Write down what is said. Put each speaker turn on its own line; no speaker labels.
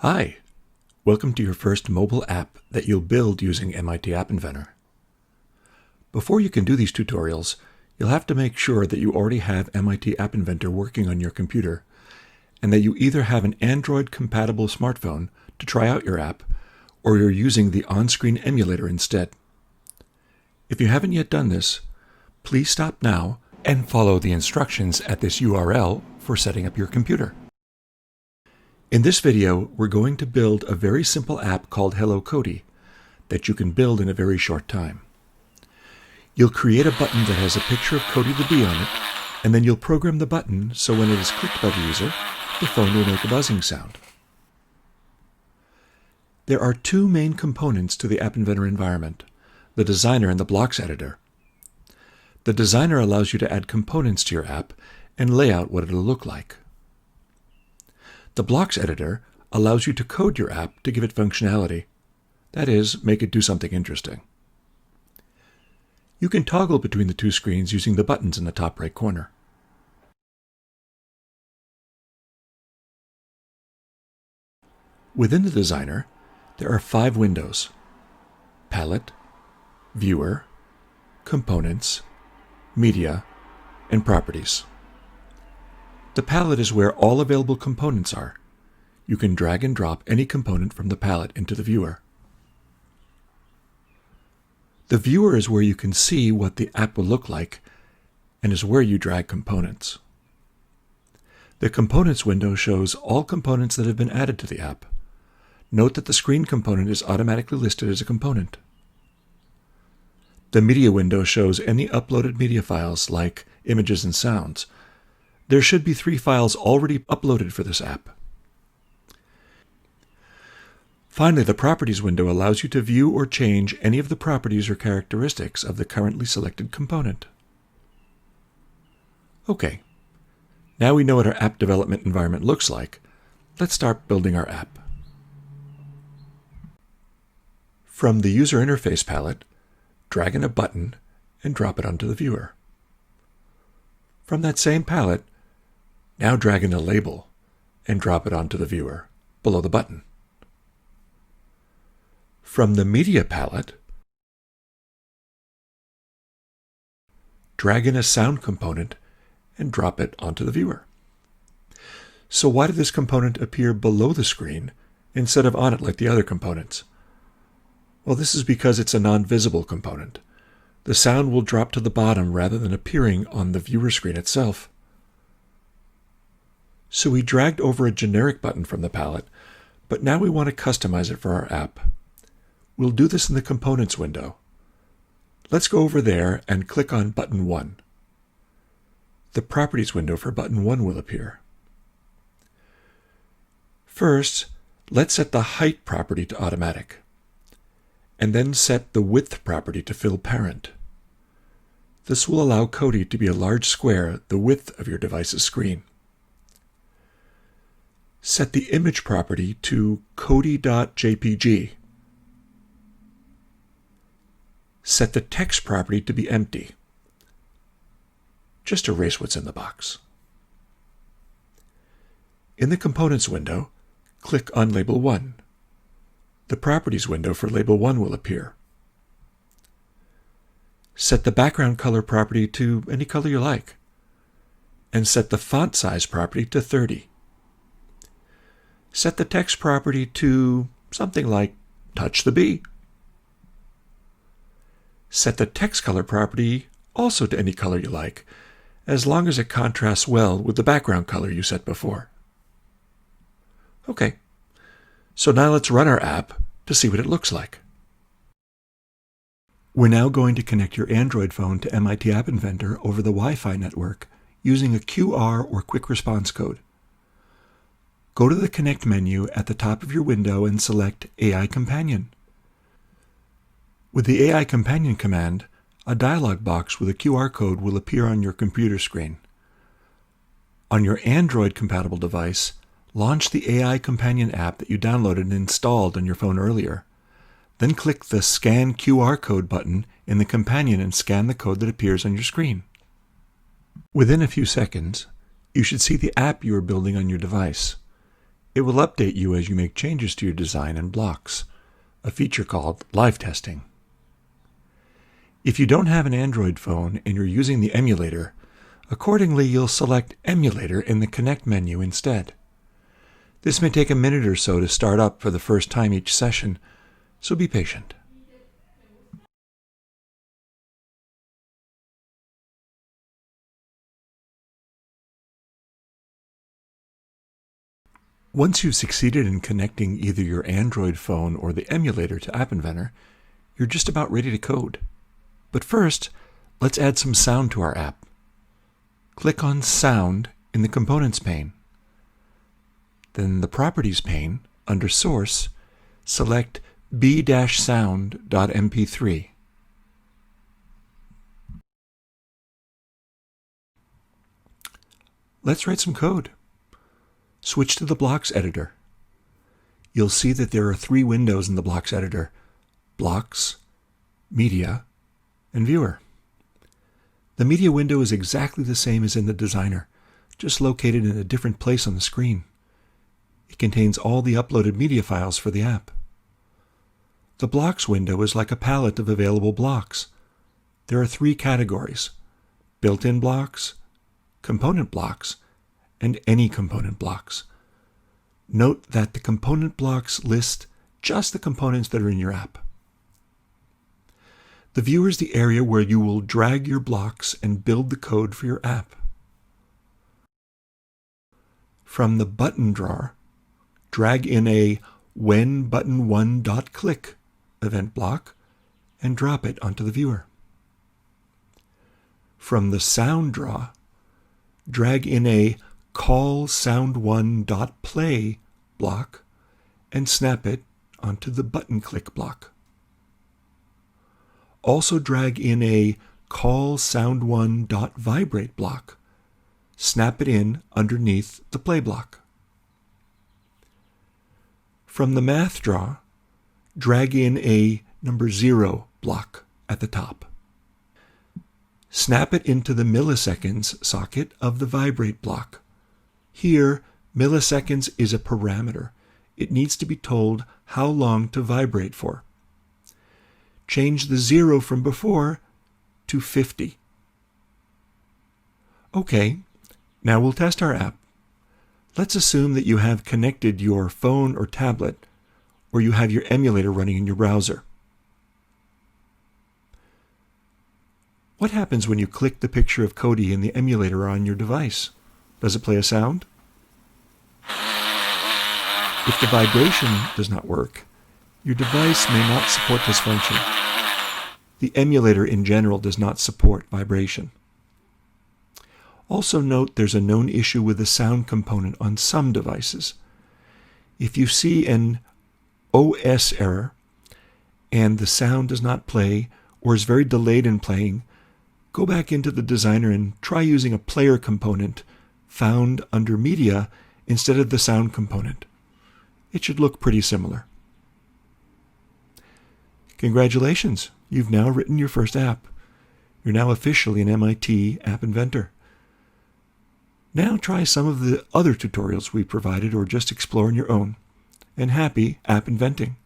Hi, welcome to your first mobile app that you'll build using MIT App Inventor. Before you can do these tutorials, you'll have to make sure that you already have MIT App Inventor working on your computer, and that you either have an Android-compatible smartphone to try out your app, or you're using the on-screen emulator instead. If you haven't yet done this, please stop now and follow the instructions at this URL for setting up your computer. In this video, we're going to build a very simple app called Hello Cody that you can build in a very short time. You'll create a button that has a picture of Cody the bee on it, and then you'll program the button so when it is clicked by the user, the phone will make a buzzing sound. There are two main components to the App Inventor environment, the designer and the blocks editor. The designer allows you to add components to your app and lay out what it'll look like. The blocks editor allows you to code your app to give it functionality. That is, make it do something interesting. You can toggle between the two screens using the buttons in the top right corner. Within the designer, there are 5 windows: Palette, Viewer, Components, Media, and Properties. The palette is where all available components are. You can drag and drop any component from the palette into the viewer. The viewer is where you can see what the app will look like and is where you drag components. The Components window shows all components that have been added to the app. Note that the screen component is automatically listed as a component. The Media window shows any uploaded media files like images and sounds. There should be 3 files already uploaded for this app. Finally, the Properties window allows you to view or change any of the properties or characteristics of the currently selected component. Okay, now we know what our app development environment looks like. Let's start building our app. From the User Interface palette, drag in a button and drop it onto the viewer. From that same palette, now drag in a label and drop it onto the viewer, below the button. From the Media palette, drag in a sound component and drop it onto the viewer. So why did this component appear below the screen instead of on it like the other components? Well, this is because it's a non-visible component. The sound will drop to the bottom rather than appearing on the viewer screen itself. So we dragged over a generic button from the palette, but now we want to customize it for our app. We'll do this in the Components window. Let's go over there and click on Button 1. The Properties window for Button 1 will appear. First, let's set the Height property to Automatic, and then set the Width property to Fill Parent. This will allow Cody to be a large square the width of your device's screen. Set the Image property to Cody.jpg. Set the Text property to be empty. Just erase what's in the box. In the Components window, click on Label 1. The Properties window for Label 1 will appear. Set the Background color property to any color you like, and set the Font size property to 30. Set the Text property to something like Touch the Bee. Set the Text color property also to any color you like, as long as it contrasts well with the background color you set before. Okay, so now let's run our app to see what it looks like. We're now going to connect your Android phone to MIT App Inventor over the Wi-Fi network using a QR or quick response code. Go to the Connect menu at the top of your window and select AI Companion. With the AI Companion command, a dialog box with a QR code will appear on your computer screen. On your Android-compatible device, launch the AI Companion app that you downloaded and installed on your phone earlier. Then click the Scan QR Code button in the Companion and scan the code that appears on your screen. Within a few seconds, you should see the app you are building on your device. It will update you as you make changes to your design and blocks, a feature called live testing. If you don't have an Android phone and you're using the emulator, accordingly you'll select Emulator in the Connect menu instead. This may take a minute or so to start up for the first time each session, so be patient. Once you've succeeded in connecting either your Android phone or the emulator to App Inventor, you're just about ready to code. But first, let's add some sound to our app. Click on Sound in the Components pane. Then the Properties pane, under Source, select b-sound.mp3. Let's write some code. Switch to the Blocks editor. You'll see that there are 3 windows in the Blocks editor: Blocks, Media, and Viewer. The Media window is exactly the same as in the Designer, just located in a different place on the screen. It contains all the uploaded media files for the app. The Blocks window is like a palette of available blocks. There are 3 categories: built-in blocks, component blocks, and any component blocks. Note that the component blocks list just the components that are in your app. The viewer is the area where you will drag your blocks and build the code for your app. From the button drawer, drag in a WhenButton1.click event block and drop it onto the viewer. From the sound draw, drag in a CallSound1.play block and snap it onto the button click block. Also drag in a CallSound1.vibrate block. Snap it in underneath the play block. From the math draw, drag in a number 0 block at the top. Snap it into the milliseconds socket of the vibrate block. Here, milliseconds is a parameter. It needs to be told how long to vibrate for. Change the 0 from before to 50. Okay, now we'll test our app. Let's assume that you have connected your phone or tablet, or you have your emulator running in your browser. What happens when you click the picture of Cody in the emulator on your device? Does it play a sound? If the vibration does not work, your device may not support this function. The emulator in general does not support vibration. Also note there's a known issue with the sound component on some devices. If you see an OS error and the sound does not play or is very delayed in playing, go back into the Designer and try using a player component found under Media instead of the sound component. It should look pretty similar. Congratulations! You've now written your first app. You're now officially an MIT App Inventor. Now try some of the other tutorials we provided or just explore on your own. And happy app inventing!